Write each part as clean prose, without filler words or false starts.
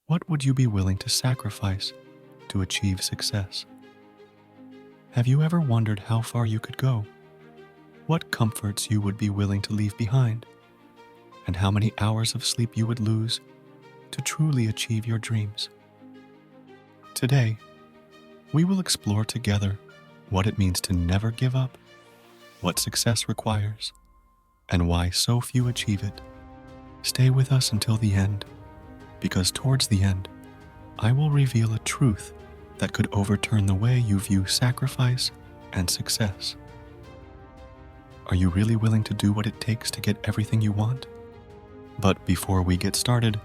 What would you be willing to sacrifice to achieve success? Have you ever wondered how far you could go? What comforts you would be willing to leave behind? And how many hours of sleep you would lose to truly achieve your dreams? Today, we will explore together what it means to never give up, what success requires, and why so few achieve it. Stay with us until the end, because towards the end, I will reveal a truth that could overturn the way you view sacrifice and success. Are you really willing to do what it takes to get everything you want? But before we get started,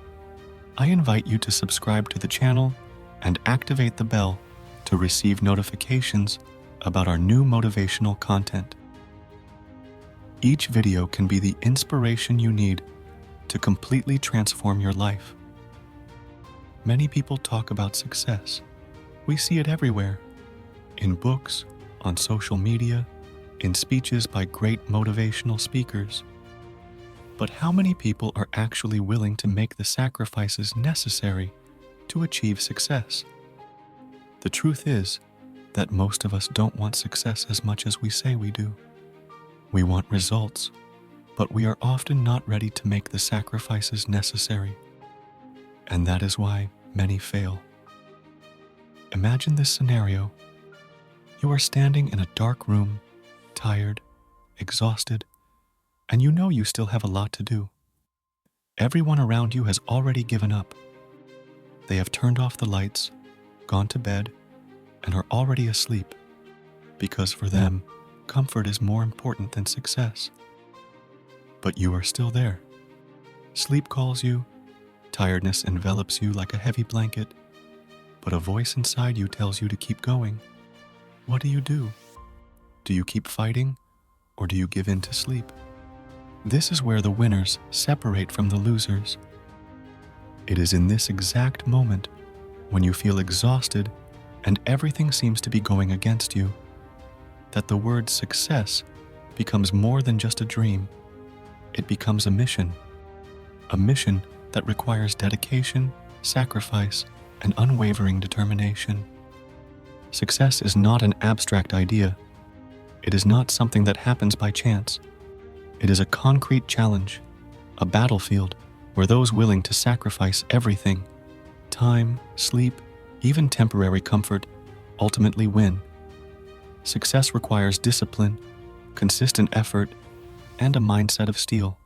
I invite you to subscribe to the channel and activate the bell to receive notifications about our new motivational content. Each video can be the inspiration you need to completely transform your life. Many people talk about success. We see it everywhere, in books, on social media, in speeches by great motivational speakers. But how many people are actually willing to make the sacrifices necessary to achieve success? The truth is that most of us don't want success as much as we say we do. We want results, but we are often not ready to make the sacrifices necessary. And that is why many fail. Imagine this scenario. You are standing in a dark room, tired, exhausted, and you know you still have a lot to do. Everyone around you has already given up. They have turned off the lights, gone to bed, and are already asleep, because for them, comfort is more important than success. But you are still there. Sleep calls you, tiredness envelops you like a heavy blanket, but a voice inside you tells you to keep going. What do? Do you keep fighting, or do you give in to sleep? This is where the winners separate from the losers. It is in this exact moment, when you feel exhausted and everything seems to be going against you, that the word success becomes more than just a dream. It becomes a mission that requires dedication, sacrifice, and unwavering determination. Success is not an abstract idea. It is not something that happens by chance. It is a concrete challenge, a battlefield where those willing to sacrifice everything, time, sleep, even temporary comfort, ultimately win. Success requires discipline, consistent effort, and a mindset of steel.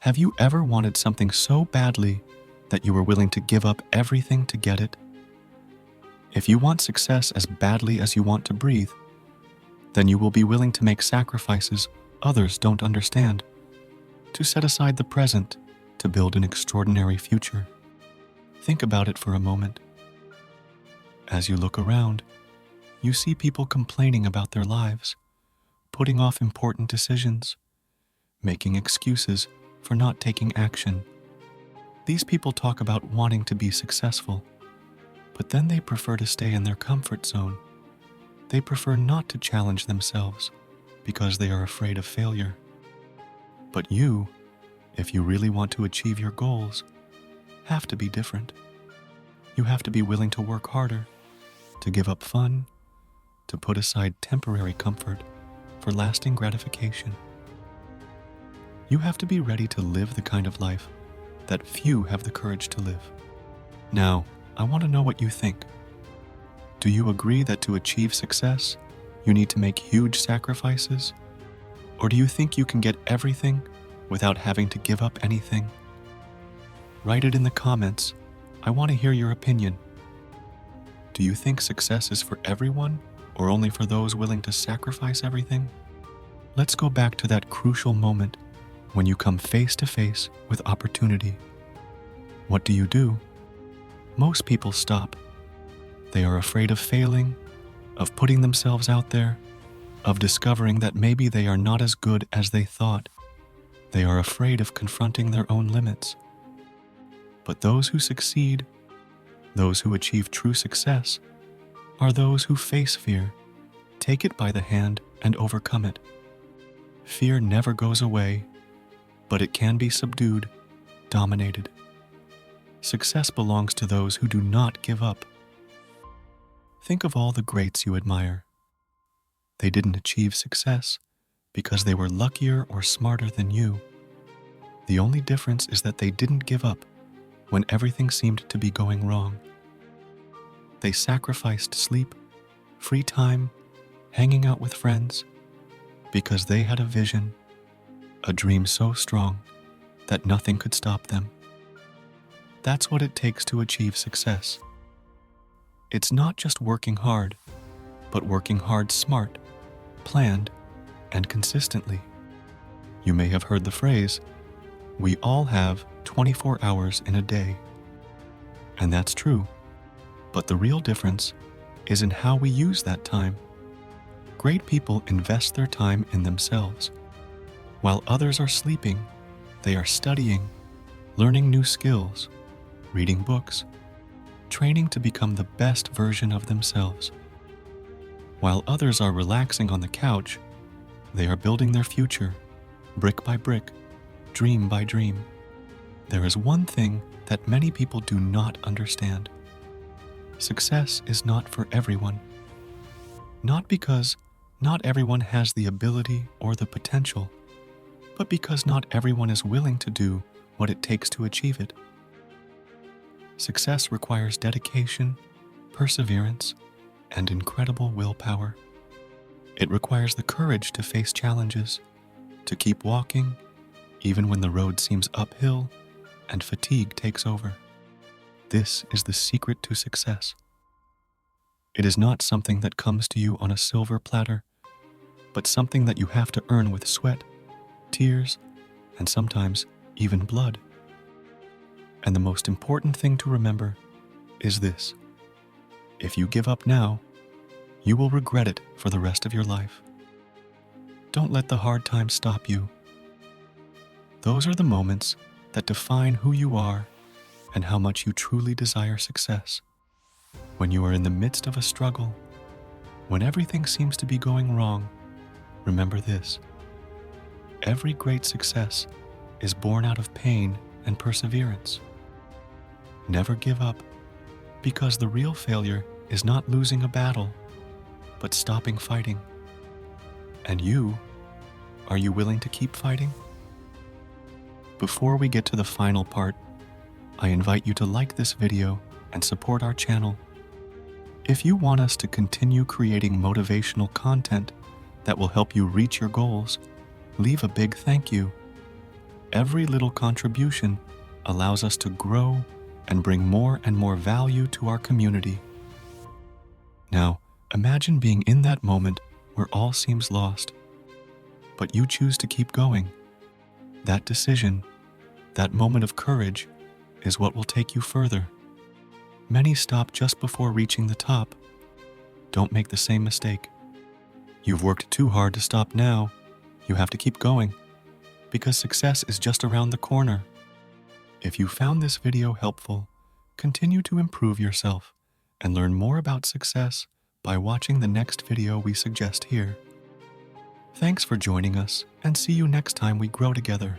Have you ever wanted something so badly that you were willing to give up everything to get it? If you want success as badly as you want to breathe, then you will be willing to make sacrifices others don't understand, to set aside the present to build an extraordinary future. Think about it for a moment. As you look around, you see people complaining about their lives, putting off important decisions, making excuses for not taking action. These people talk about wanting to be successful, but then they prefer to stay in their comfort zone. They prefer not to challenge themselves because they are afraid of failure. But you, if you really want to achieve your goals, have to be different. You have to be willing to work harder, to give up fun, to put aside temporary comfort for lasting gratification. You have to be ready to live the kind of life that few have the courage to live. Now, I want to know what you think. Do you agree that to achieve success, you need to make huge sacrifices? Or do you think you can get everything without having to give up anything? Write it in the comments. I want to hear your opinion. Do you think success is for everyone, or only for those willing to sacrifice everything? Let's go back to that crucial moment when you come face to face with opportunity. What do? Most people stop. They are afraid of failing, of putting themselves out there, of discovering that maybe they are not as good as they thought. They are afraid of confronting their own limits. But those who succeed, those who achieve true success, are those who face fear, take it by the hand, and overcome it. Fear never goes away, but it can be subdued, dominated. Success belongs to those who do not give up. Think of all the greats you admire. They didn't achieve success because they were luckier or smarter than you. The only difference is that they didn't give up when everything seemed to be going wrong. They sacrificed sleep, free time, hanging out with friends, because they had a vision, a dream so strong that nothing could stop them. That's what it takes to achieve success. It's not just working hard, but working hard smart, planned, and consistently. You may have heard the phrase, we all have 24 hours in a day. And that's true, but the real difference is in how we use that time. Great people invest their time in themselves. While others are sleeping, they are studying, learning new skills, reading books, training to become the best version of themselves. While others are relaxing on the couch, they are building their future, brick by brick, dream by dream. There is one thing that many people do not understand. Success is not for everyone. Not because not everyone has the ability or the potential, but because not everyone is willing to do what it takes to achieve it. Success requires dedication, perseverance, and incredible willpower. It requires the courage to face challenges, to keep walking, even when the road seems uphill and fatigue takes over. This is the secret to success. It is not something that comes to you on a silver platter, but something that you have to earn with sweat, tears, and sometimes even blood. And the most important thing to remember is this: if you give up now, you will regret it for the rest of your life. Don't let the hard times stop you. Those are the moments that define who you are and how much you truly desire success. When you are in the midst of a struggle, when everything seems to be going wrong, remember this: every great success is born out of pain and perseverance. Never give up, because the real failure is not losing a battle, but stopping fighting. And you, are you willing to keep fighting? Before we get to the final part, I invite you to like this video and support our channel. If you want us to continue creating motivational content that will help you reach your goals, leave a big thank you. Every little contribution allows us to grow and bring more and more value to our community. Now, imagine being in that moment where all seems lost, but you choose to keep going. That decision, that moment of courage, is what will take you further. Many stop just before reaching the top. Don't make the same mistake. You've worked too hard to stop now. You have to keep going, because success is just around the corner. If you found this video helpful, continue to improve yourself and learn more about success by watching the next video we suggest here. Thanks for joining us, and see you next time we grow together.